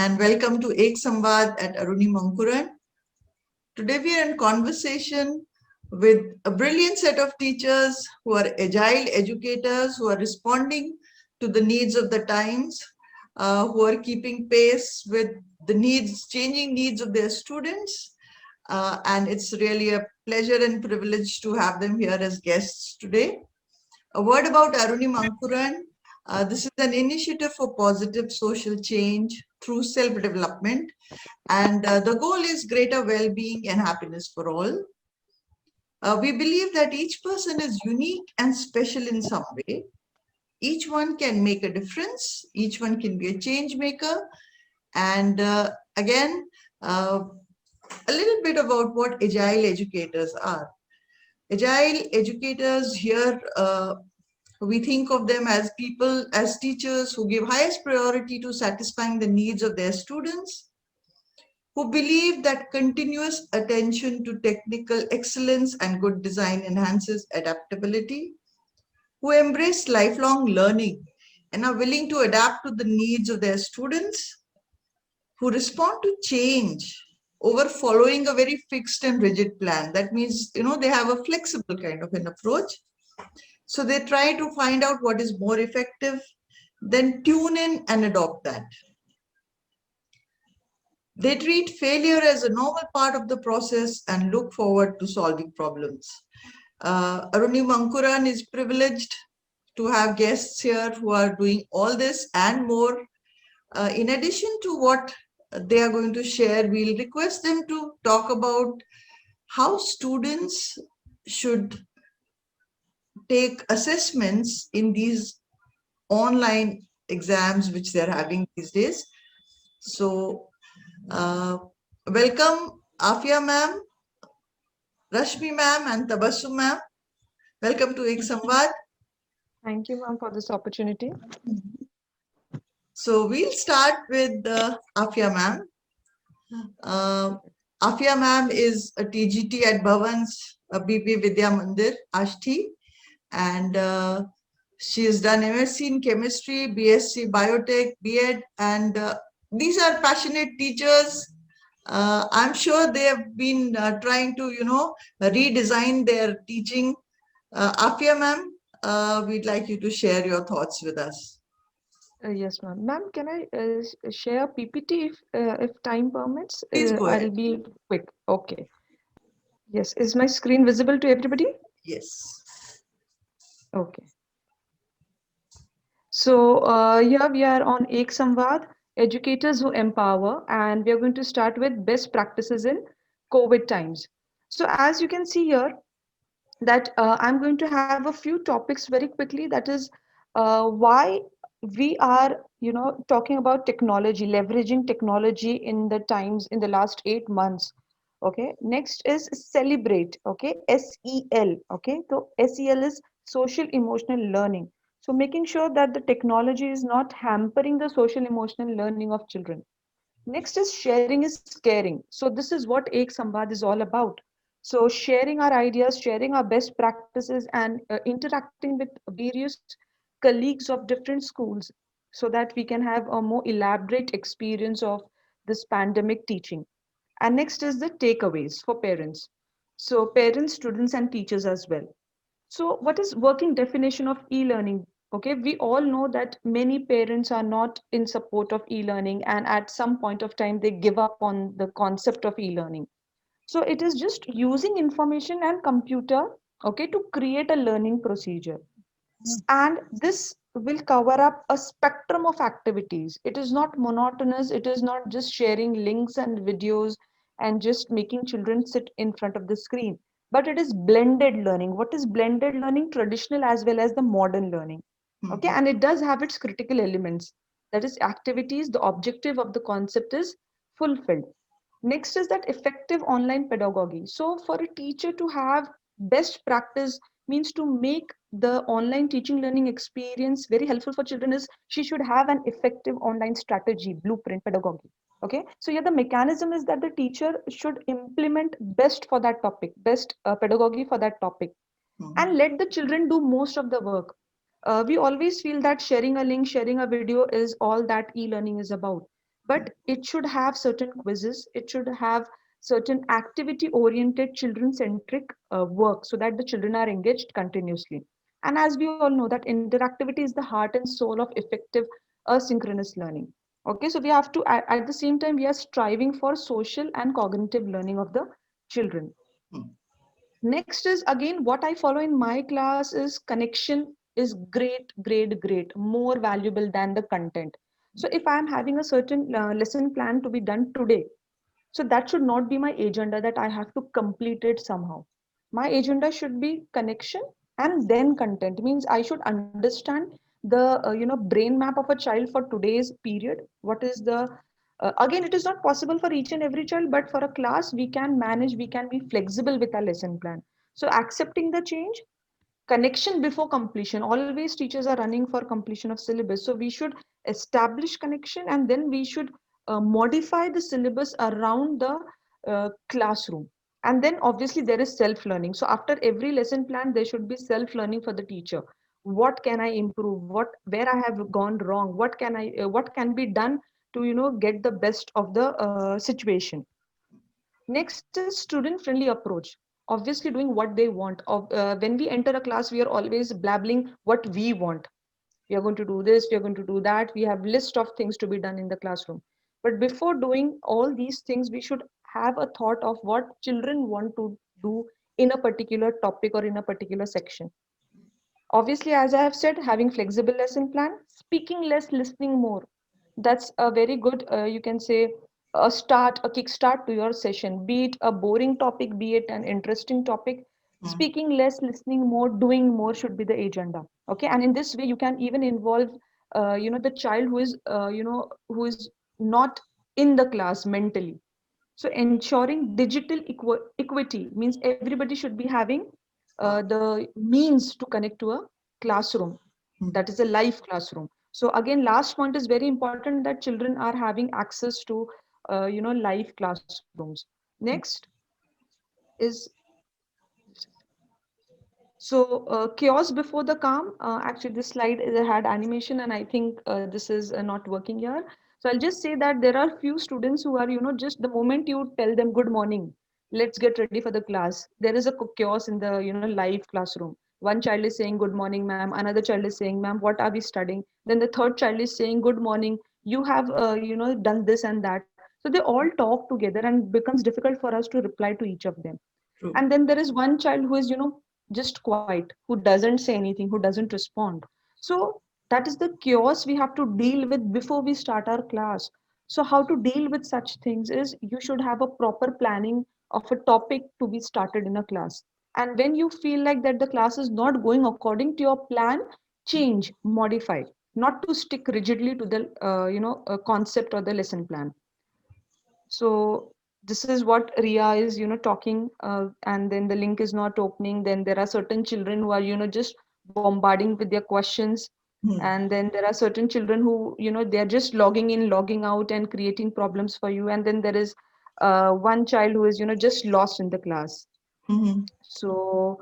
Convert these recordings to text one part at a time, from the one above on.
and welcome to Ek Samvad at Aruni Mankuran. Today we are in conversation with a brilliant set of teachers who are agile educators, who are responding to the needs of the times, who are keeping pace with the changing needs of their students. And it's really a pleasure and privilege to have them here as guests today. A word about Aruni Mankuran. This is an initiative for positive social change through self-development, and the goal is greater well-being and happiness for all. We believe that each person is unique and special in some way. Each one can make a difference. Each one can be a change maker. And again, a little bit about what agile educators are. Agile educators here, we think of them as people, as teachers who give highest priority to satisfying the needs of their students, who believe that continuous attention to technical excellence and good design enhances adaptability, who embrace lifelong learning and are willing to adapt to the needs of their students, who respond to change over following a very fixed and rigid plan. That means, they have a flexible kind of an approach. So they try to find out what is more effective, then tune in and adopt that. They treat failure as a normal part of the process and look forward to solving problems. Aruni Mankuran is privileged to have guests here who are doing all this and more. In addition to what they are going to share, we'll request them to talk about how students should take assessments in these online exams which they're having these days. So, welcome Afia ma'am, Rashmi ma'am, and Tabassum ma'am. Welcome to Ek Samvad. Thank you, ma'am, for this opportunity. So we'll start with Afia ma'am. Afia ma'am is a TGT at Bhavan's BP Vidya Mandir, Ashti, and she has done MSc in chemistry, BSc biotech, BEd, and these are passionate teachers. I'm sure they have been trying to, redesign their teaching. Afia ma'am, we'd like you to share your thoughts with us. Yes, ma'am. Ma'am, can I share PPT if time permits? Please go I'll ahead. be quick. Okay. Yes. Is my screen visible to everybody? Yes. Okay. So here we are on Ek Samvad, educators who empower, and we are going to start with best practices in COVID times. So as you can see here, that I'm going to have a few topics very quickly. That is why we are, talking about technology, leveraging technology in the times in the last 8 months. Okay. Next is celebrate. Okay. SEL. Okay. So SEL is social emotional learning. So making sure that the technology is not hampering the social emotional learning of children. Next is sharing is caring. So this is what Ek Samvad is all about. So sharing our ideas, sharing our best practices, and interacting with various colleagues of different schools so that we can have a more elaborate experience of this pandemic teaching. And next is the takeaways for parents. So parents, students, and teachers as well. So, what is working definition of e-learning? Okay, we all know that many parents are not in support of e-learning, and at some point of time they give up on the concept of e-learning. So, it is just using information and computer, okay, to create a learning procedure, and this will cover up a spectrum of activities. It is not monotonous, it is not just sharing links and videos and just making children sit in front of the screen, but it is blended learning. What is blended learning? Traditional as well as the modern learning. Okay, and it does have its critical elements, that is activities, the objective of the concept is fulfilled. Next is that effective online pedagogy. So for a teacher to have best practice means to make the online teaching learning experience very helpful for children is she should have an effective online strategy, blueprint, pedagogy. Okay, so yeah, the mechanism is that the teacher should implement best for that topic, best pedagogy for that topic, and let the children do most of the work. We always feel that sharing a link, sharing a video is all that e-learning is about. but it should have certain quizzes, it should have certain activity oriented children centric work so that the children are engaged continuously. And as we all know that interactivity is the heart and soul of effective asynchronous learning. Okay, so we have to at the same time we are striving for social and cognitive learning of the children. Hmm. Next is again what I follow in my class is connection is great, more valuable than the content. So if I'm having a certain lesson plan to be done today, so that should not be my agenda that I have to complete it somehow. My agenda should be connection and then content. Means I should understand the brain map of a child for today's period. What is the again, it is not possible for each and every child, but for a class we can manage, we can be flexible with our lesson plan. So accepting the change, connection before completion. Always teachers are running for completion of syllabus, so we should establish connection and then we should modify the syllabus around the classroom. And then obviously there is self learning. So after every lesson plan there should be self learning for the teacher. What can I improve, what where I have gone wrong, what can be done to get the best of the situation. Next is student friendly approach. Obviously doing what they want. When we enter a class, we are always blabbling what we want. We are going to do this, we are going to do that. We have list of things to be done in the classroom. But before doing all these things, we should have a thought of what children want to do in a particular topic or in a particular section. Obviously, as I have said, having flexible lesson plan, speaking less, listening more. That's a very good, you can say, a kickstart to your session. Be it a boring topic, be it an interesting topic. Hmm. Speaking less, listening more, doing more should be the agenda. Okay, and in this way, you can even involve, the child who is not in the class mentally. So ensuring digital equity means everybody should be having the means to connect to a classroom, Hmm. that is a live classroom. So again, last point is very important that children are having access to live classrooms. Next is so chaos before the calm. Actually, this slide had animation, and I think this is not working here. So I'll just say that there are few students who are, just the moment you tell them good morning, let's get ready for the class. There is a chaos in the, live classroom. One child is saying good morning, ma'am. Another child is saying, ma'am, what are we studying? Then the third child is saying good morning. You have, done this and that. So they all talk together, and becomes difficult for us to reply to each of them. True. And then there is one child who is just quiet, who doesn't say anything, who doesn't respond. So that is the chaos we have to deal with before we start our class. So how to deal with such things is you should have a proper planning of a topic to be started in a class. And when you feel like that the class is not going according to your plan, change, modify, not to stick rigidly to the concept or the lesson plan. So this is what Ria is talking, and then the link is not opening. Then there are certain children who are just bombarding with their questions, Hmm. and then there are certain children who they are just logging in, logging out, and creating problems for you. And then there is one child who is just lost in the class. Hmm. So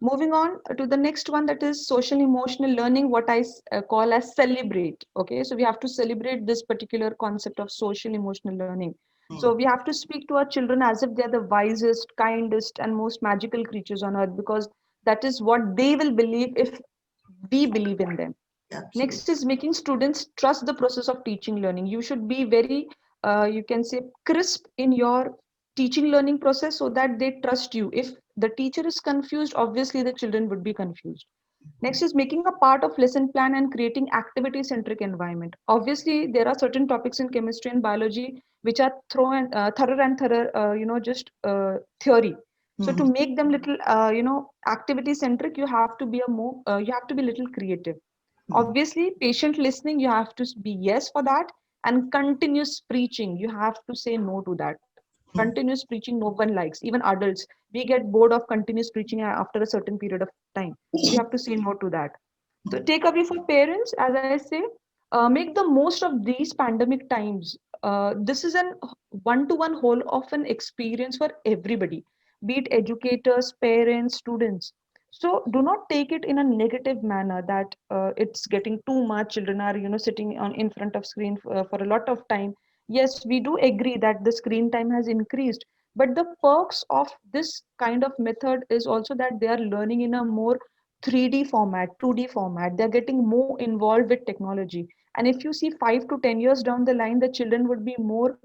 moving on to the next one, that is social emotional learning, what I call as celebrate. Okay, so we have to celebrate this particular concept of social emotional learning. Hmm. So we have to speak to our children as if they are the wisest, kindest, and most magical creatures on earth, because that is what they will believe if we believe in them. Absolutely. Next is making students trust the process of teaching learning. You should be very, you can say, crisp in your teaching learning process so that they trust you. If the teacher is confused, obviously the children would be confused. Next is making a part of lesson plan and creating activity centric environment. Obviously, there are certain topics in chemistry and biology which are thorough, just theory. So to Hmm. make them little, activity centric, you have to be little creative. Hmm. Obviously, patient listening, you have to be yes for that, and continuous preaching, you have to say no to that. Hmm. Continuous preaching, no one likes, even adults. We get bored of continuous preaching after a certain period of time. So you have to say no to that. So takeaway for parents, as I say, make the most of these pandemic times. This is an one-to-one whole of an experience for everybody, be it educators, parents, students. So do not take it in a negative manner that it's getting too much. Children are, sitting on in front of screen for a lot of time, Yes, we do agree that the screen time has increased, but the perks of this kind of method is also that they are learning in a more 3D format, 2D format. They're getting more involved with technology. And if you see 5 to 10 years down the line, the children would be more,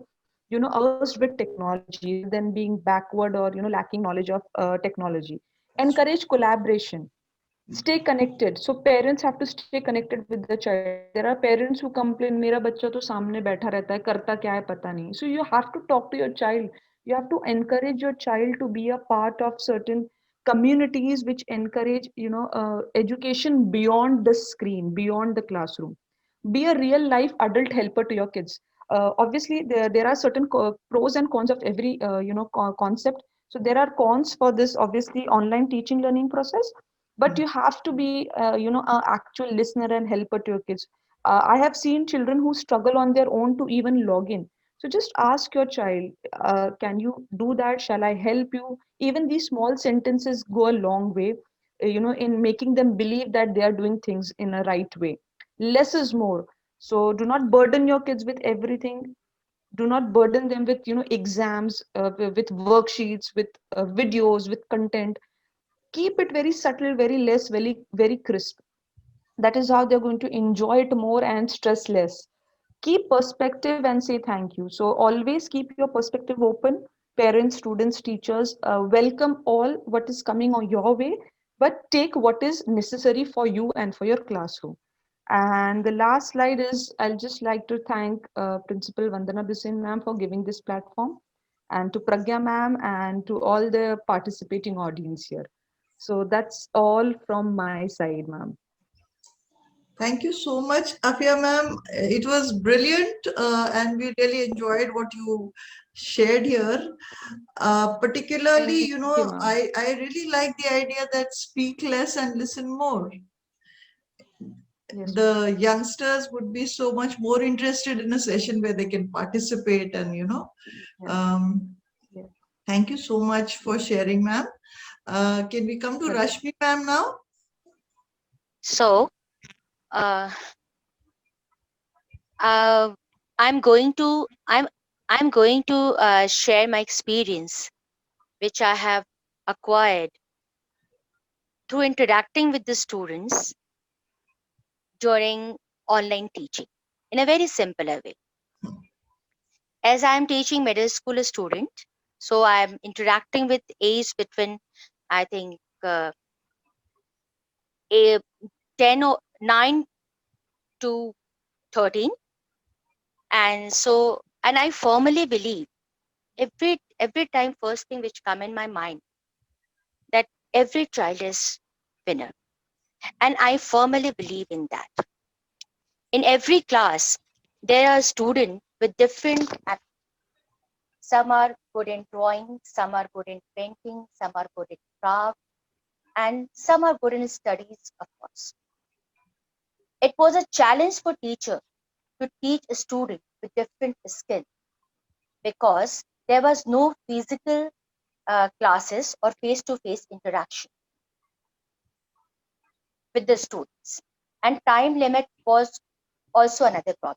versed with technology rather than being backward or, lacking knowledge of technology. Encourage collaboration, stay connected. So parents have to stay connected with the child. There are parents who complain, मेरा बच्चा तो सामने बैठा रहता है, करता क्या है पता नहीं. So you have to talk to your child. You have to encourage your child to be a part of certain communities which encourage, education beyond the screen, beyond the classroom. Be a real life adult helper to your kids. Obviously there are certain pros and cons of every concept. So there are cons for this, obviously, online teaching learning process, but you have to be an actual listener and helper to your kids. I have seen children who struggle on their own to even log in. So just ask your child, can you do that? Shall I help you? Even these small sentences go a long way, in making them believe that they are doing things in a right way. Less is more. So do not burden your kids with everything. Do not burden them with exams, with worksheets, with videos, with content. Keep it very subtle, very less, very crisp. That is how they're going to enjoy it more and stress less. Keep perspective and say thank you. So always keep your perspective open. Parents, students, teachers, welcome all what is coming on your way, but take what is necessary for you and for your classroom. And the last slide is, I'll just like to thank Principal Vandana Bisin ma'am for giving this platform, and to Pragya ma'am, and to all the participating audience here. So that's all from my side, ma'am. Thank you so much, Afia ma'am. It was brilliant, and we really enjoyed what you shared here. Particularly, Thank you, ma'am. I really like the idea that speak less and listen more. Yes, ma'am. The youngsters would be so much more interested in a session where they can participate, and Yeah, um, yeah. thank you so much for sharing, ma'am. Can we come to Welcome. Rashmi ma'am now? So, uh, uh, I'm going to I'm going to share my experience, which I have acquired through interacting with the students during online teaching in a very simpler way. As I am teaching middle school student, so I am interacting with age between, I think, a 10 or 9 to 13. And I firmly believe every time first thing which come in my mind, that every child is winner, and I firmly believe in that. In every class there are students with different some are good in drawing, some are good in painting, some are good in craft, and some are good in studies, of course. It was a challenge for teacher to teach a student with different skills, because there was no physical classes or face-to-face interaction with the students, and time limit was also another problem.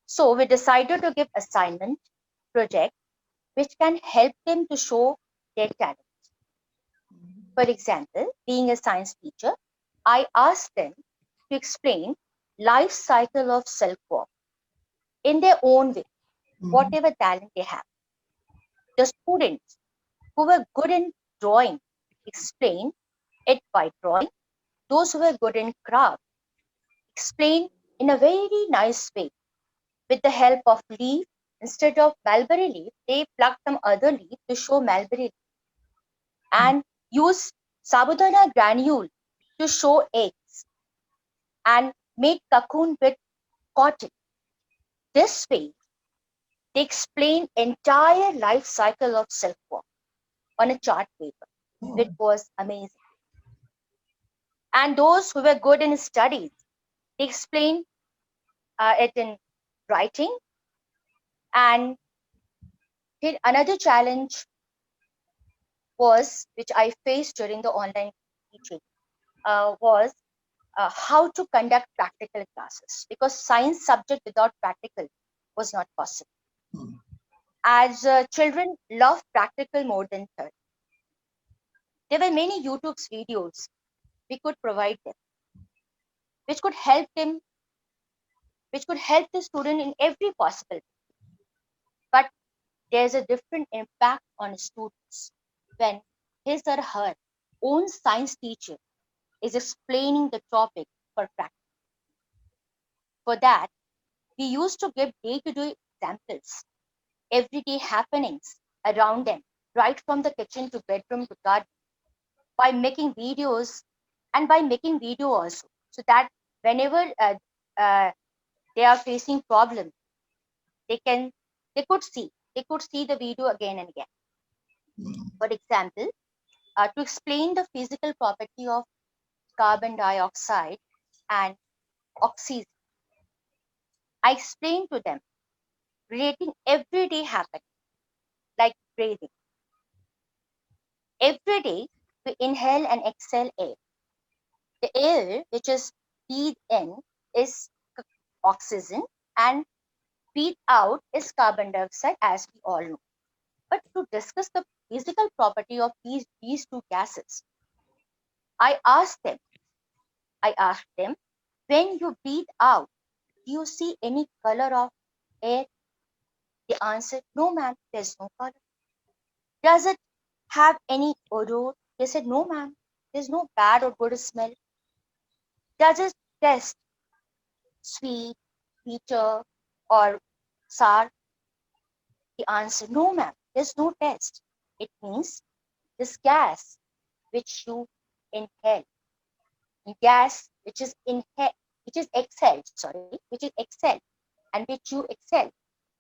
So we decided to give assignment project which can help them to show their talent. For example, being a science teacher, I asked them to explain life cycle of silkworm in their own way, Mhm. whatever talent they have. The students who were good in drawing explained it by drawing. Those who were good in craft explained in a very nice way with the help of leaf. Instead of mulberry leaf, they plucked some other leaf to show mulberry leaf, and used sabudana granule to show eggs, and made cocoon with cotton. This way, they explain entire life cycle of silkworm on a chart paper, which Oh, was amazing. And those who were good in studies, they explained it in writing. And then another challenge was, which I faced during the online teaching, was how to conduct practical classes, because science subject without practical was not possible. Hmm. As children love practical more than theory. There were many YouTube videos we could provide them, which could help them, which could help the student in every possible way. But there's a different impact on students when his or her own science teacher is explaining the topic for practice. For that, we used to give day-to-day examples, everyday happenings around them, right from the kitchen to bedroom to garden, by making videos and by making video also, so that whenever uh, they are facing problem, they can they could see the video again and again. Hmm. For example, to explain the physical property of carbon dioxide and oxygen, I explained to them relating everyday happening like breathing. Every day we inhale and exhale air. The air which is breathed in is oxygen and breathed out is carbon dioxide, as we all know. But to discuss the physical property of these two gases, I I asked them, when you breathe out, do you see any color of air? They answered, no ma'am, there's no color. Does it have any odor? They said, no ma'am, there's no bad or good smell. Does it taste sweet, bitter, or sour? The answer, no ma'am, there's no taste. It means this gas which you inhale, gas which is exhaled, which is exhaled and which you exhale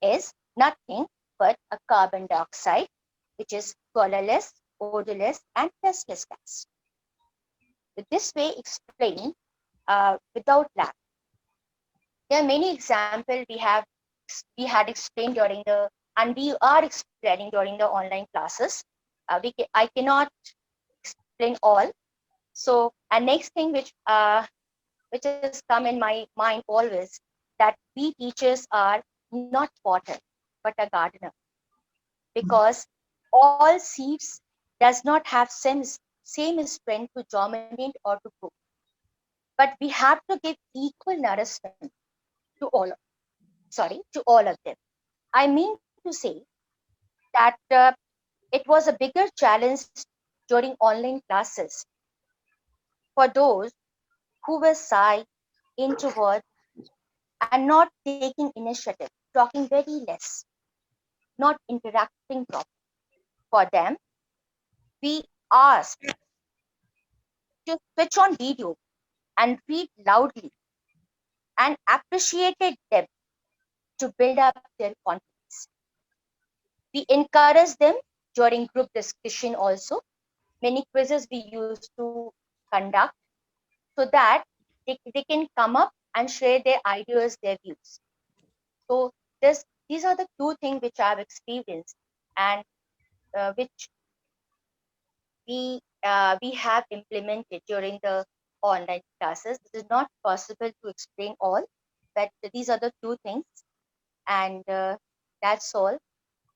is nothing but a carbon dioxide, which is colorless, odorless, and tasteless gas. This way explained without lag. There are many examples we had explained during the and we are explaining during the online classes. I cannot explain all. So, and next thing which has come in my mind always, that we teachers are not potter but a gardener, because all seeds does not have same strength to germinate or to grow, but we have to give equal nourishment to to all of them. I mean to say that it was a bigger challenge during online classes for those who were shy, introvert, and not taking initiative, talking very less, not interacting properly. For them, we asked to switch on video and read loudly and appreciated them to build up their confidence. We encouraged them during group discussion also. Many quizzes we used to conduct so that they can come up and share their ideas, their views. So these are the two things which I've experienced and which we have implemented during the online classes. It is not possible to explain all, but these are the two things, and that's all.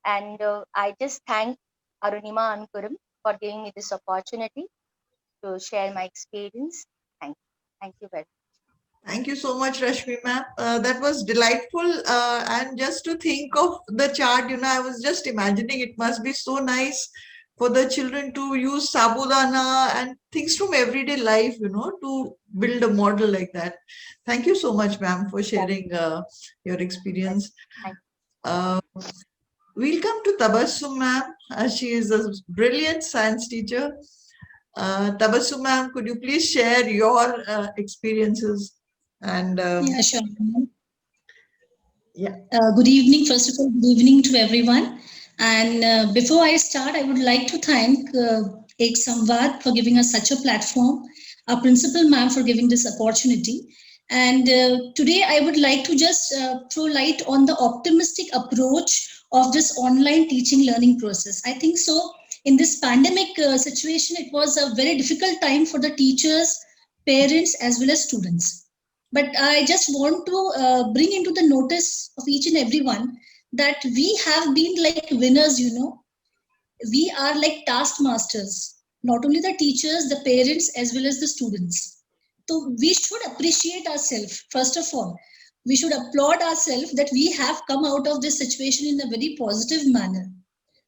And I just thank Arunima Ankuram for giving me this opportunity to share my experience. Thank you very much. Thank you so much, Rashmi ma'am. That was delightful. And just to think of the chart, I was just imagining it must be so nice for the children to use sabudana and things from everyday life, to build a model like that. Thank you so much, ma'am, for sharing your experience. Thank We'll come to Tabassum ma'am. She is a brilliant science teacher. Tabassum ma'am, could you please share your experiences? And Yeah, sure. yeah. Good evening. First of all, good evening to everyone. And before I start, I would like to thank Ek Samvad for giving us such a platform, our principal ma'am for giving this opportunity. And today I would like to just throw light on the optimistic approach of this online teaching learning process. I think so. In this pandemic situation, it was a very difficult time for the teachers, parents, as well as students. But I just want to bring into the notice of each and everyone that we have been like winners, we are like taskmasters, not only the teachers, the parents, as well as the students. So we should appreciate ourselves, first of all. We should applaud ourselves that we have come out of this situation in a very positive manner.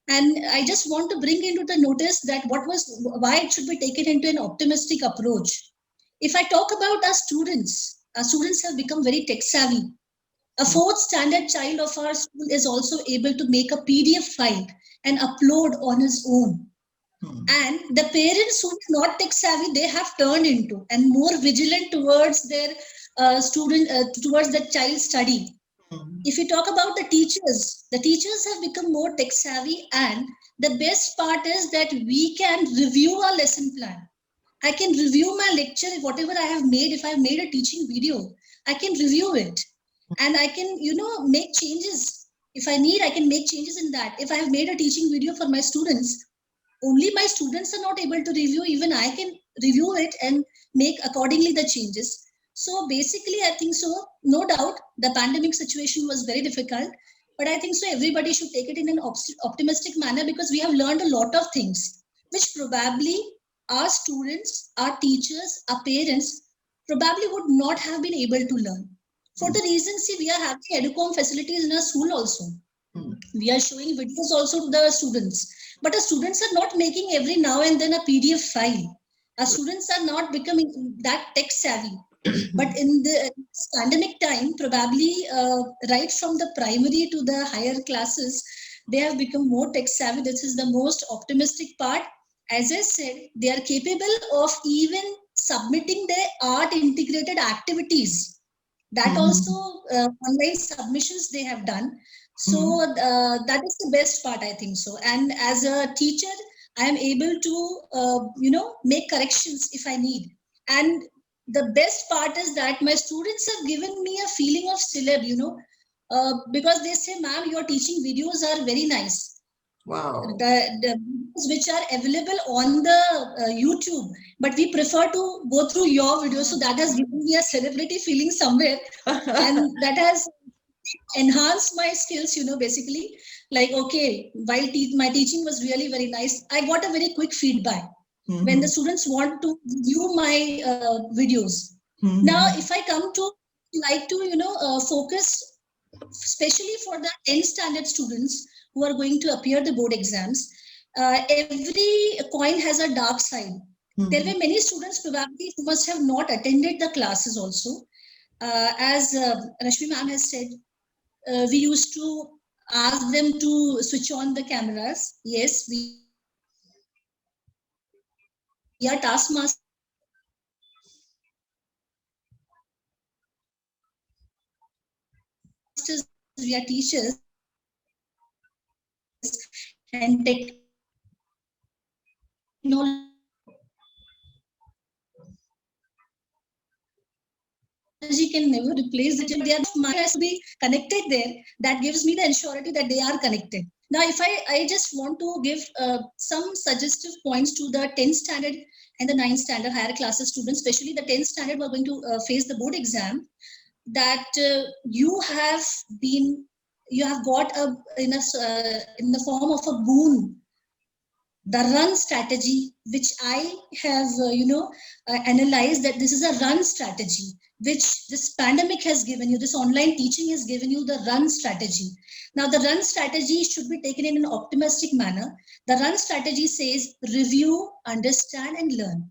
And I just want to bring into the notice that why it should be taken into an optimistic approach. If I talk about our students have become very tech savvy. A fourth standard child of our school is also able to make a PDF file and upload on his own. And the parents who are not tech savvy, they have turned into and more vigilant towards their towards the child study. If you talk about the teachers have become more tech savvy, and the best part is that we can review our lesson plan. I can review my lecture, whatever I have made. If I've made a teaching video, I can review it, and I can, make changes. If I need, I can make changes in that. If I have made a teaching video for my students, only my students are not able to review. Even I can review it and make accordingly the changes. So basically, I think so. No doubt, the pandemic situation was very difficult, but I think so. Everybody should take it in an optimistic manner, because we have learned a lot of things, which probably our students, our teachers, our parents probably would not have been able to learn. For the reason, see, we are having EduCom facilities in our school also. We are showing videos also to the students, but the students are not making every now and then a PDF file. Our students are not becoming that tech savvy. But in the pandemic time, probably right from the primary to the higher classes, they have become more tech savvy. This is the most optimistic part. As I said, they are capable of even submitting their art integrated activities. That also online submissions they have done. So that is the best part, I think so. And as a teacher, I am able to, make corrections if I need. And the best part is that my students have given me a feeling of celeb, because they say, ma'am, your teaching videos are very nice. Wow. The videos which are available on the YouTube, but we prefer to go through your videos. So that has given me a celebrity feeling somewhere, and that has enhanced my skills, basically. Like, okay, while my teaching was really very nice, I got a very quick feedback when the students want to view my videos. Now, if I come to focus, especially for the 10th standard students who are going to appear the board exams, every coin has a dark side. There were many students probably who must have not attended the classes also. As Rashmi ma'am has said, we used to ask them to switch on the cameras. Yes, we are taskmasters. We are teachers, and technology can never replace the team. Their mind has to be connected there. That gives me the assurity that they are connected. Now, if I just want to give some suggestive points to the 10th standard and the 9th standard higher classes students, especially the 10th standard who are going to face the board exam, that you have got in the form of a boon, the run strategy, which I have analyzed, that this is a run strategy which this pandemic has given you, this online teaching has given you the run strategy. Now, the run strategy should be taken in an optimistic manner. The run strategy says review, understand, and learn.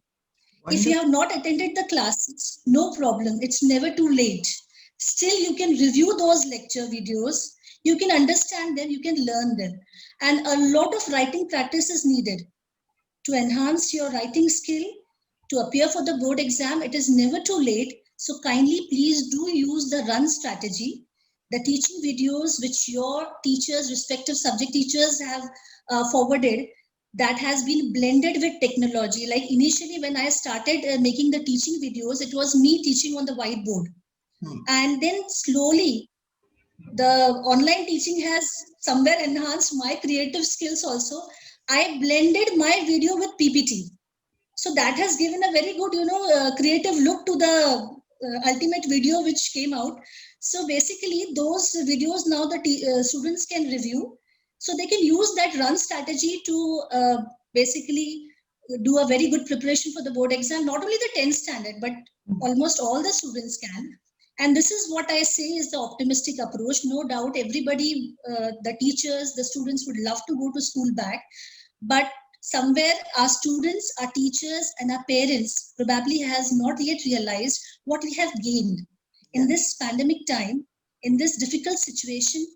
Wonderful. If you have not attended the classes, no problem. It's never too late. Still, you can review those lecture videos. You can understand them. You can learn them. And a lot of writing practice is needed to enhance your writing skill, to appear for the board exam. It is never too late. So kindly, please do use the run strategy. The teaching videos which your teachers, respective subject teachers have forwarded, that has been blended with technology. Like initially when I started making the teaching videos, it was me teaching on the whiteboard. And then slowly the online teaching has somewhere enhanced my creative skills also. I blended my video with PPT. So that has given a very good, creative look to the ultimate video which came out. So basically, those videos now the students can review, so they can use that run strategy to basically do a very good preparation for the board exam. Not only the 10th standard, but almost all the students can. And this is what I say is the optimistic approach. No doubt, everybody, the teachers, the students would love to go to school back, but somewhere our students, our teachers, and our parents probably has not yet realized what we have gained in this pandemic time, in this difficult situation.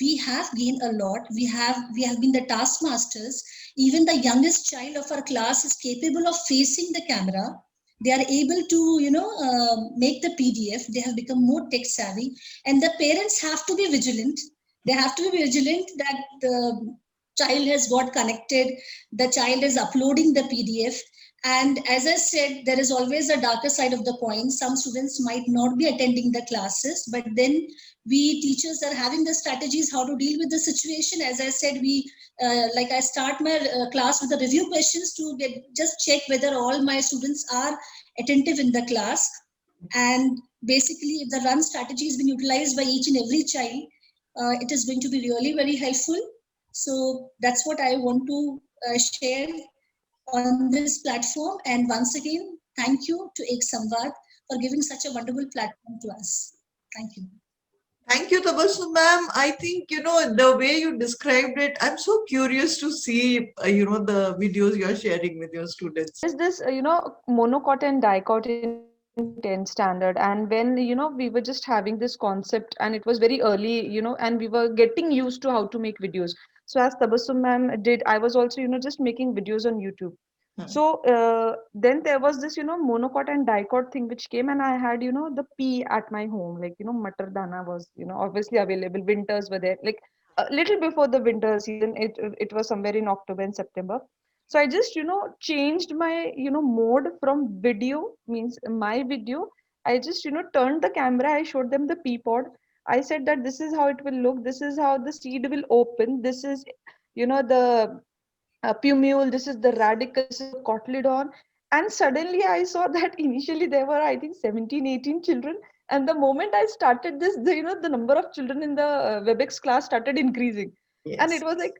We have gained a lot. We have been the taskmasters. Even the youngest child of our class is capable of facing the camera. They are able to make the PDF. They have become more tech savvy, and the parents have to be vigilant. They have to be vigilant that the child has got connected, the child is uploading the PDF. And as I said, there is always a darker side of the coin. Some students might not be attending the classes, but then we teachers are having the strategies how to deal with the situation. As I said, like I start my class with the review questions to just check whether all my students are attentive in the class. And basically, if the run strategy is being utilized by each and every child, it is going to be really very helpful. So that's what I want to share on this platform. And once again, thank you to Ek Samvad for giving such a wonderful platform to us. Thank you. Thank you, Tabassum ma'am. I think, the way you described it, I'm so curious to see, the videos you're sharing with your students. There's this, monocot and dicot in 10th standard. And when, we were just having this concept and it was very early, and we were getting used to how to make videos. So as Tabassum ma'am did, I was also, just making videos on YouTube. So then there was this, monocot and dicot thing which came, and I had, the pea at my home, like, matar dana was, obviously available. Winters were there, like a little before the winter season. It was somewhere in October and September. So I just, changed my, mode from video, means my video. I just, turned the camera. I showed them the pea pod. I said that this is how it will look. This is how the seed will open. This is, the pumule, this is the radicle, this is the cotyledon. And suddenly I saw that initially there were, I think, 17, 18 children. And the moment I started this, the number of children in the WebEx class started increasing. And it was like,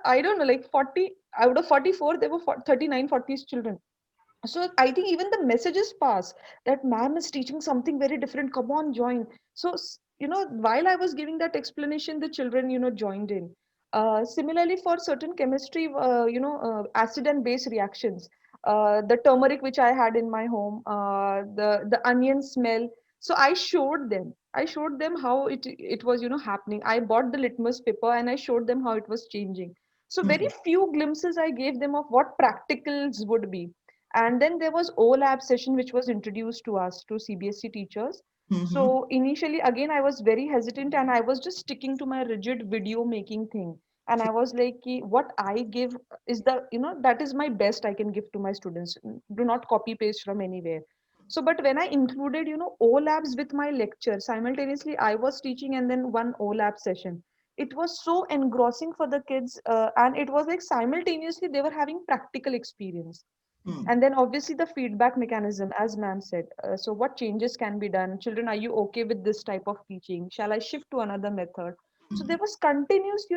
I don't know, like 40, out of 44, there were 39, 40 children. So I think even the messages pass that ma'am is teaching something very different. Come on, join. So, while I was giving that explanation, the children, joined in. Similarly, for certain chemistry, acid and base reactions, the turmeric which I had in my home, the onion smell. So I showed them. I showed them how it was, happening. I bought the litmus paper and I showed them how it was changing. So very few glimpses I gave them of what practicals would be. And then there was OLAB session, which was introduced to us, to CBSE teachers. So initially, again, I was very hesitant and I was just sticking to my rigid video making thing. And I was like, what I give is that is my best I can give to my students. Do not copy paste from anywhere. So, but when I included, OLABs with my lecture, simultaneously I was teaching and then one OLAB session. It was so engrossing for the kids. And it was like simultaneously they were having practical experience. And then obviously the feedback mechanism, as ma'am said. So what changes can be done? Children, are you okay with this type of teaching? Shall I shift to another method? So there was continuous,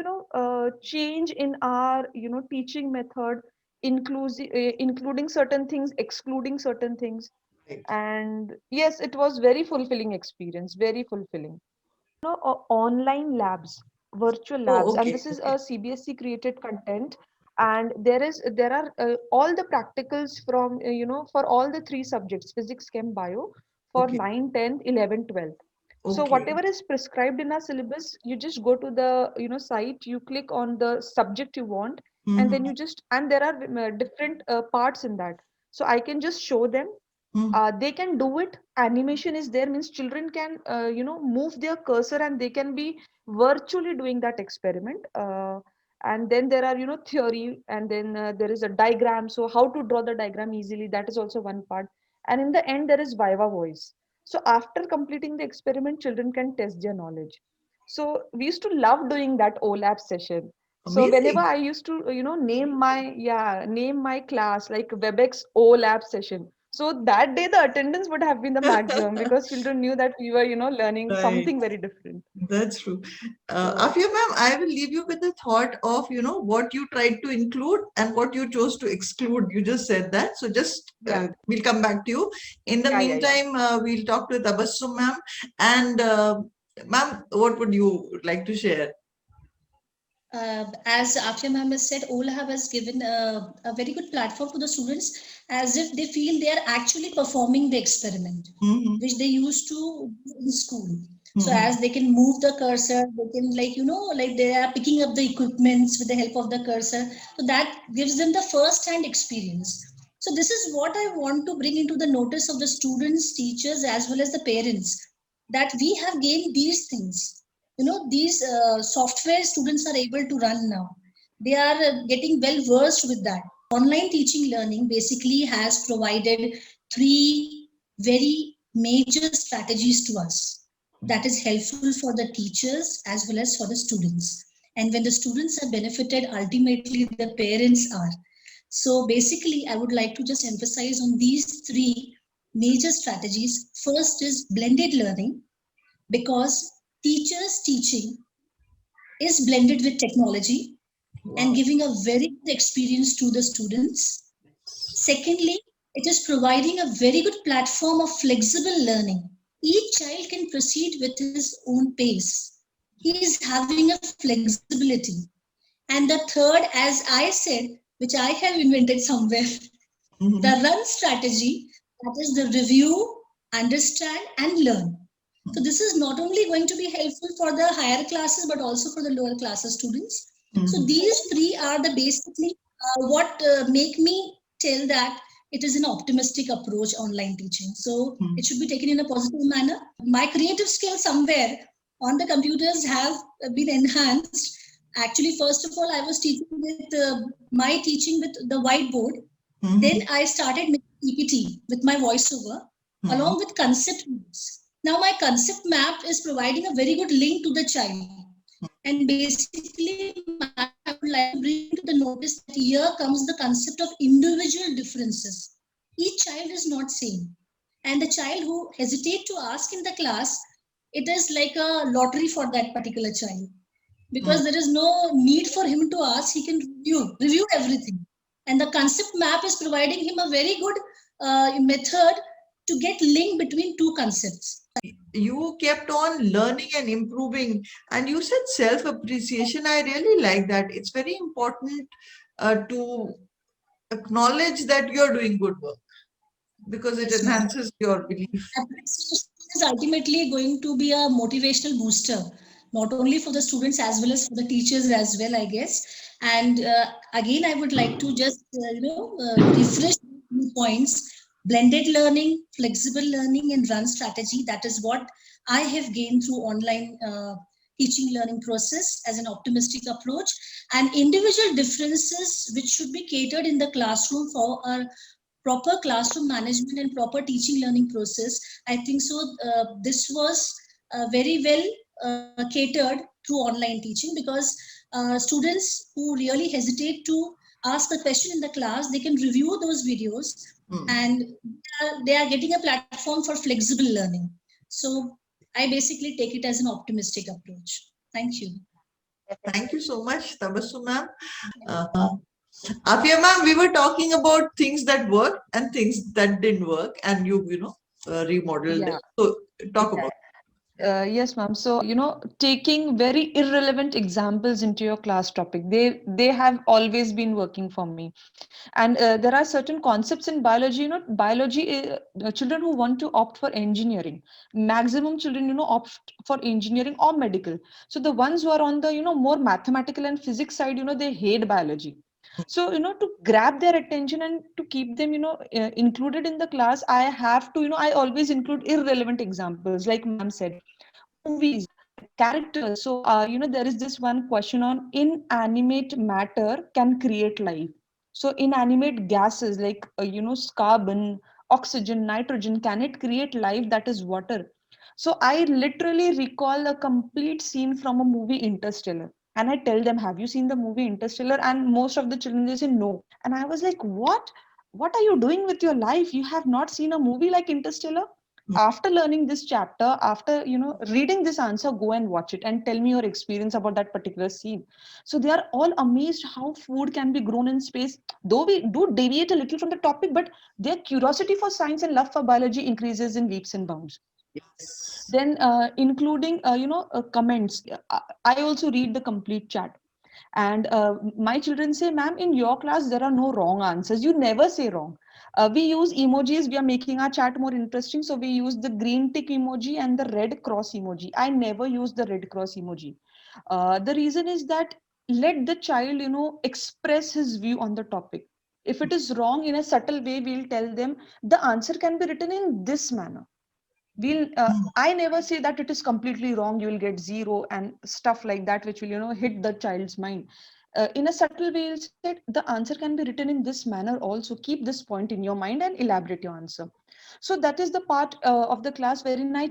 change in our, teaching method, including certain things, excluding certain things. Right. And yes, it was very fulfilling experience, very fulfilling. Online labs, virtual labs, and Okay. this is a CBSE created content. And there are all the practicals from for all the three subjects, physics, chem, bio, for Okay. 9, 10, 11, 12. So Okay. whatever is prescribed in our syllabus, you just go to the site, you click on the subject you want, and then and there are different parts in that. So I can just show them. They can do it. Animation is there, means children can move their cursor and they can be virtually doing that experiment. And then there are theory, and then there is a diagram, so how to draw the diagram easily, that is also one part. And in the end there is viva voice. So after completing the experiment, children can test their knowledge. So we used to love doing that OLAP session. So whenever Amazing. I used to name my class like WebEx OLAP session, So that day, the attendance would have been the maximum because children knew that we were, learning Right. something very different. That's true. So, Afia ma'am, I will leave you with the thought of, what you tried to include and what you chose to exclude. You just said that. So just yeah, we'll come back to you. In the yeah. meantime, we'll talk to Tabassum ma'am. And ma'am, what would you like to share? As Afia ma'am has said, Ola has given a very good platform to the students as if they feel they are actually performing the experiment, Mhm. which they used to do in school. So Mhm. as they can move the cursor, they can like they are picking up the equipments with the help of the cursor. So that gives them the first-hand experience. So this is what I want to bring into the notice of the students, teachers, as well as the parents, that we have gained these things. These software students are able to run now. They are getting well versed with that. Online teaching learning basically has provided three very major strategies to us that is helpful for the teachers as well as for the students. And when the students are benefited, ultimately the parents are. So basically, I would like to just emphasize on these three major strategies. First is blended learning, because teachers teaching is blended with technology and Wow. giving a very good experience to the students. Secondly, it is providing a very good platform of flexible learning. Each child can proceed with his own pace. He is having a flexibility. And the third, as I said, which I have invented somewhere, the Mhm. run strategy, that is the review, understand, and learn. So this is not only going to be helpful for the higher classes, but also for the lower classes students. So Mhm. these three are the basically what make me tell that it is an optimistic approach online teaching. So Mhm. it should be taken in a positive manner. My creative skills somewhere on the computers have been enhanced. Actually, first of all, I was teaching with my teaching with the whiteboard. Then Mhm. I started making PPT with my voiceover Mhm. along with concept maps. Now my concept map is providing a very good link to the child. And basically, ma'am, I would like to bring to the notice that here comes the concept of individual differences. Each child is not same. And the child who hesitate to ask in the class, it is like a lottery for that particular child, because there is no need for him to ask. He can review everything, and the concept map is providing him a very good method to get link between two concepts. You kept on learning and improving, and you said self appreciation. I really like that. It's very important to acknowledge that you're doing good work because it Yes, ma'am. enhances your belief. Appreciation is ultimately going to be a motivational booster, not only for the students as well as for the teachers as well, I guess. And again, I would like to just refresh the points: blended learning, flexible learning, and run strategy. That is what I have gained through online teaching learning process as an optimistic approach, and individual differences which should be catered in the classroom for our proper classroom management and proper teaching learning process. I think so. This was very well catered through online teaching, because students who really hesitate to ask the question in the class, they can review those videos, Hmm. and they are getting a platform for flexible learning. So I basically take it as an optimistic approach. Thank you. Thank you so much, Tabassu ma'am. Afia ma'am, we were talking about things that worked and things that didn't work, and remodeled yeah, it. So talk exactly. about. Yes, ma'am. So, taking very irrelevant examples into your class topic, they have always been working for me. And there are certain concepts in biology. Biology, children who want to opt for engineering, maximum children, opt for engineering or medical. So the ones who are on the, more mathematical and physics side, they hate biology. So, to grab their attention and to keep them, included in the class, I have to, I always include irrelevant examples, like ma'am said, movies, characters. So, there is this one question on inanimate matter can create life. So, inanimate gases like, carbon, oxygen, nitrogen, can it create life that is water? So, I literally recall a complete scene from a movie Interstellar. And I tell them, have you seen the movie Interstellar? And most of the children, they say no. And I was like, what? what are you doing with your life? You have not seen a movie like Interstellar? After learning this chapter, after reading this answer, go and watch it and tell me your experience about that particular scene. So they are all amazed how food can be grown in space. Though we do deviate a little from the topic, but their curiosity for science and love for biology increases in leaps and bounds. Yes. Then including comments, I also read the complete chat. And my children say, ma'am, in your class there are no wrong answers, you never say wrong. We use emojis, we are making our chat more interesting, so we use the green tick emoji and the red cross emoji. I never use the red cross emoji. The reason is that let the child express his view on the topic. If it is wrong, in a subtle way we'll tell them the answer can be written in this manner. We'll I never say that it is completely wrong, you will get zero and stuff like that, which will hit the child's mind. In a subtle way, we'll say the answer can be written in this manner also, keep this point in your mind and elaborate your answer. So that is the part of the class wherein I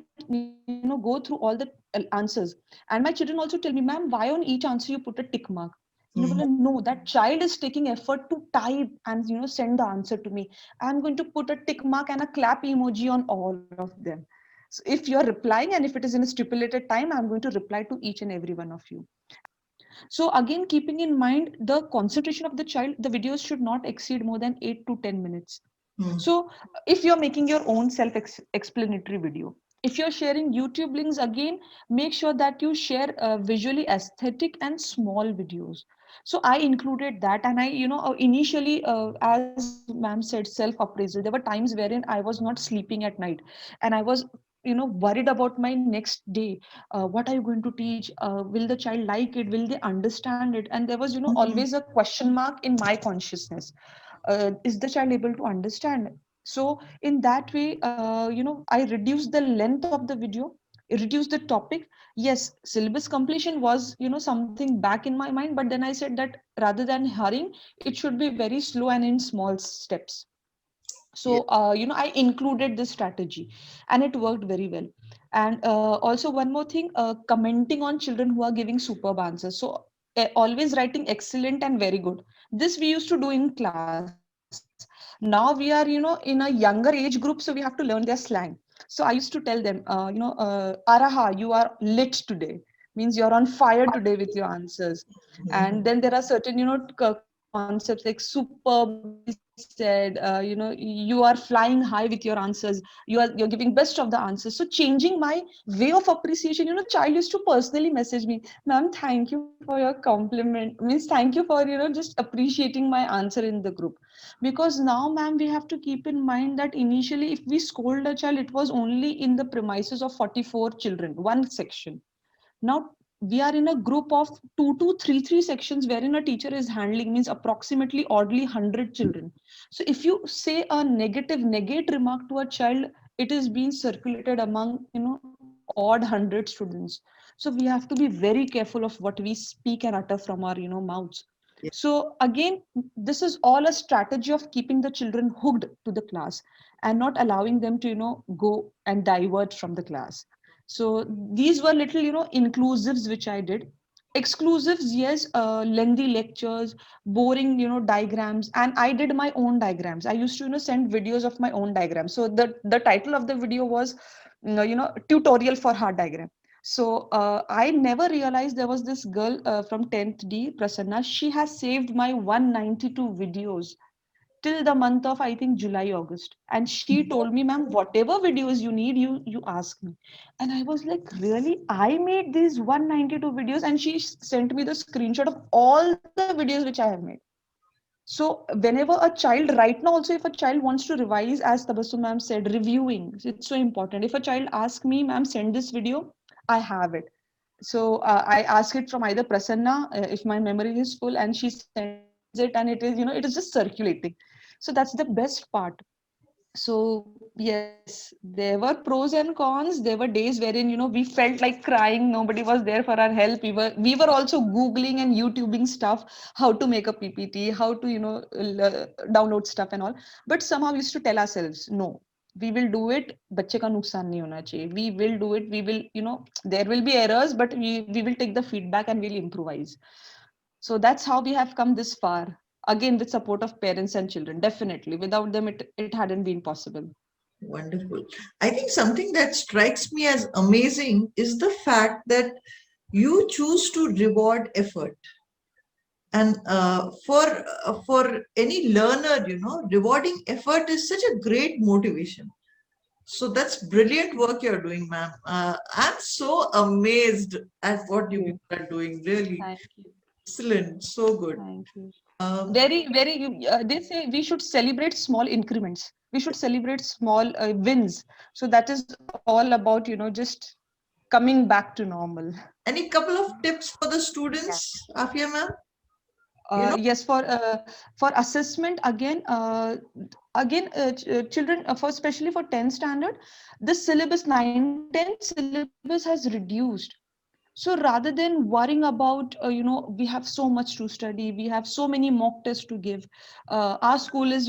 go through all the answers. And my children also tell me, ma'am, why on each answer you put a tick mark? No, that child is taking effort to type and send the answer to me. I'm going to put a tick mark and a clap emoji on all of them. So if you're replying and if it is in a stipulated time, I'm going to reply to each and every one of you. So again, keeping in mind the concentration of the child, the videos should not exceed more than 8 to 10 minutes. So if you're making your own self-explanatory video, if you're sharing YouTube links, again, make sure that you share visually aesthetic and small videos. So I included that, and I, initially, as ma'am said, self-appraisal. There were times wherein I was not sleeping at night, and I was, worried about my next day. What are you going to teach? Will the child like it? Will they understand it? And there was, always a question mark in my consciousness. Is the child able to understand? So in that way, I reduced the length of the video, reduced the topic. Yes, syllabus completion was something back in my mind, but then I said that rather than hurrying, it should be very slow and in small steps. So I included this strategy, and it worked very well. And also one more thing, commenting on children who are giving superb answers. So always writing excellent and very good. This we used to do in class. Now we are in a younger age group, so we have to learn their slang. So I used to tell them, araha, you are lit today, means you're on fire today with your answers. And then there are certain concepts like superbly said, you are flying high with your answers, you're giving best of the answers. So changing my way of appreciation, child used to personally message me, ma'am, thank you for your compliment, means thank you for just appreciating my answer in the group. Because now, ma'am, we have to keep in mind that initially if we scold a child, it was only in the premises of 44 children, one section. Now we are in a group of 2 to 3 sections wherein a teacher is handling, means approximately oddly 100 children. So if you say a negative negate remark to a child, it is being circulated among odd 100 students. So we have to be very careful of what we speak and utter from our mouths. So again, this is all a strategy of keeping the children hooked to the class and not allowing them to go and divert from the class. So these were little inclusives which I did. Exclusives, yes, lengthy lectures, boring diagrams, and I did my own diagrams. I used to send videos of my own diagrams. So the title of the video was tutorial for heart diagram. So I never realized there was this girl from 10th D, Prasanna. She has saved my 192 videos till the month of, I think, July, August. And she told me, ma'am, whatever videos you need, you ask me. And I was like, really? I made these 192 videos, and she sent me the screenshot of all the videos which I have made. So whenever a child, right now also, if a child wants to revise, as Tabassum ma'am said, reviewing, it's so important. If a child asks me, ma'am, send this video, I have it. So I ask it from either Prasanna, if my memory is full, and she sends it, and it is, it is just circulating. So that's the best part. So yes, there were pros and cons. There were days wherein we felt like crying, nobody was there for our help. We were also googling and youtubing stuff, how to make a ppt, how to download stuff and all. But somehow we used to tell ourselves, no, we will do it, bacche ka nuksan nahi hona chahiye, we will do it, we will, there will be errors, but we will take the feedback and we'll improvise. So that's how we have come this far. again with support of parents and children. Definitely, without them it hadn't been possible. Wonderful. I think something that strikes me as amazing is the fact that you choose to reward effort. And for any learner, rewarding effort is such a great motivation. So that's brilliant work you're doing, ma'am. I'm so amazed at what you Thank people are doing. Really Thank you. excellent. So good. Thank you. Um, They say we should celebrate small increments. We should celebrate small wins. So that is all about, just coming back to normal. any couple of tips for the Yeah. students, Afia, ma'am? You know, Yes, for assessment children, for especially for 10th standard, the syllabus 9-10 syllabus has reduced. So rather than worrying about we have so much to study, we have so many mock tests to give, our school is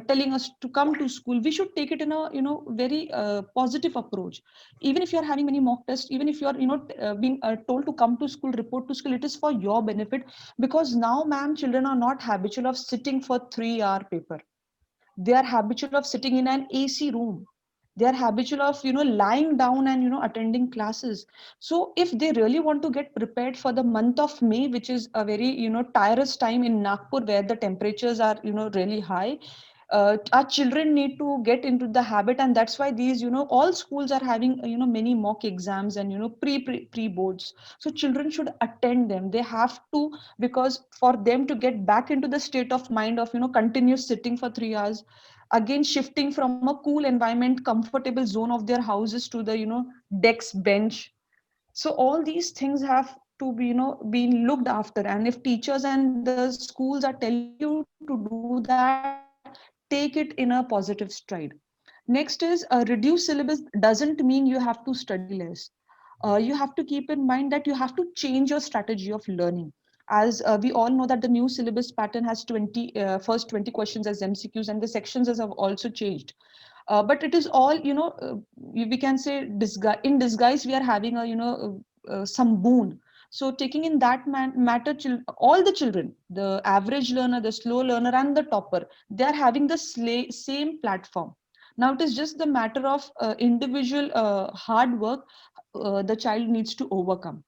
telling us to come to school. We should take it in a very positive approach. Even if you're having many mock tests, even if you're being told to come to school, report to school, it is for your benefit. Because now, ma'am, children are not habitual of sitting for 3-hour paper. They are habitual of sitting in an AC room. They are habitual of lying down and attending classes. So if they really want to get prepared for the month of May, which is a very tireless time in Nagpur, where the temperatures are really high, our children need to get into the habit. And that's why these all schools are having many mock exams and pre boards. So children should attend them. They have to, because for them to get back into the state of mind of continuous sitting for 3 hours, again shifting from a cool environment, comfortable zone of their houses, to the desk, bench. So all these things have to be being looked after. And if teachers and the schools are telling you to do that, take it in a positive stride. Next is reduce syllabus doesn't mean you have to study less. You have to keep in mind that you have to change your strategy of learning. As we all know that the new syllabus pattern has 20 first 20 questions as MCQs, and the sections have also changed. But it is all we can say in disguise we are having a some boon. So taking in that matter, all the children, the average learner, the slow learner, and the topper, they are having the same platform. Now it is just the matter of individual hard work the child needs to overcome.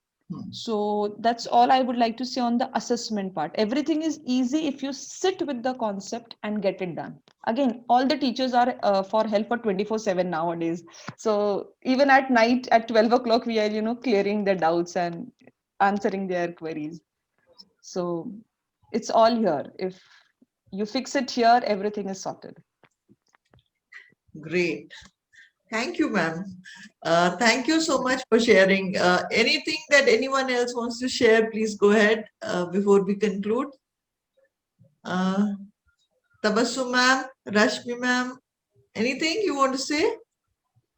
So that's all I would like to say on the assessment part. Everything is easy if you sit with the concept and get it done. Again, all the teachers are for help for 24/7 nowadays. So even at night at 12 o'clock, we are, clearing their doubts and answering their queries. So it's all here. If you fix it here, everything is sorted. great. Thank you, ma'am. Thank you so much for sharing. Anything that anyone else wants to share, please go ahead before we conclude. Tabassum ma'am, Rashmi ma'am, anything you want to say?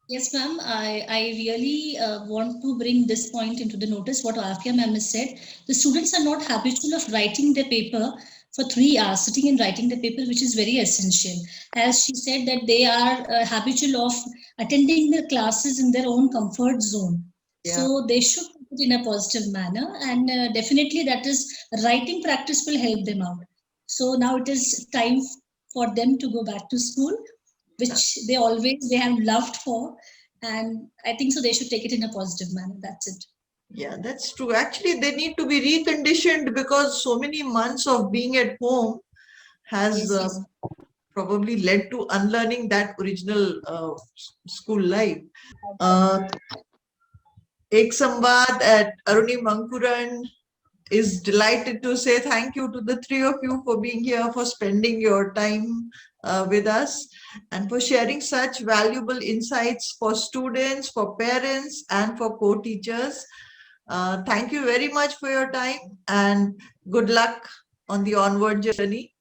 Yes, ma'am. I really want to bring this point into the notice, what Afia ma'am has said. The students are not habitual of writing their paper for 3 hours, sitting and writing the paper, which is very essential. As she said, that they are habitual of attending the classes in their own comfort zone. Yeah. So they should put it in a positive manner, and definitely that is writing practice will help them out. So now it is time for them to go back to school, which they have loved for, and I think so they should take it in a positive manner. That's it. Yeah, that's true. Actually, they need to be reconditioned because so many months of being at home has Yes. probably led to unlearning that original school life. Ek Samvad at Aruni Mankuran is delighted to say thank you to the three of you for being here, for spending your time with us, and for sharing such valuable insights for students, for parents, and for co-teachers. Thank you very much for your time, and good luck on the onward journey.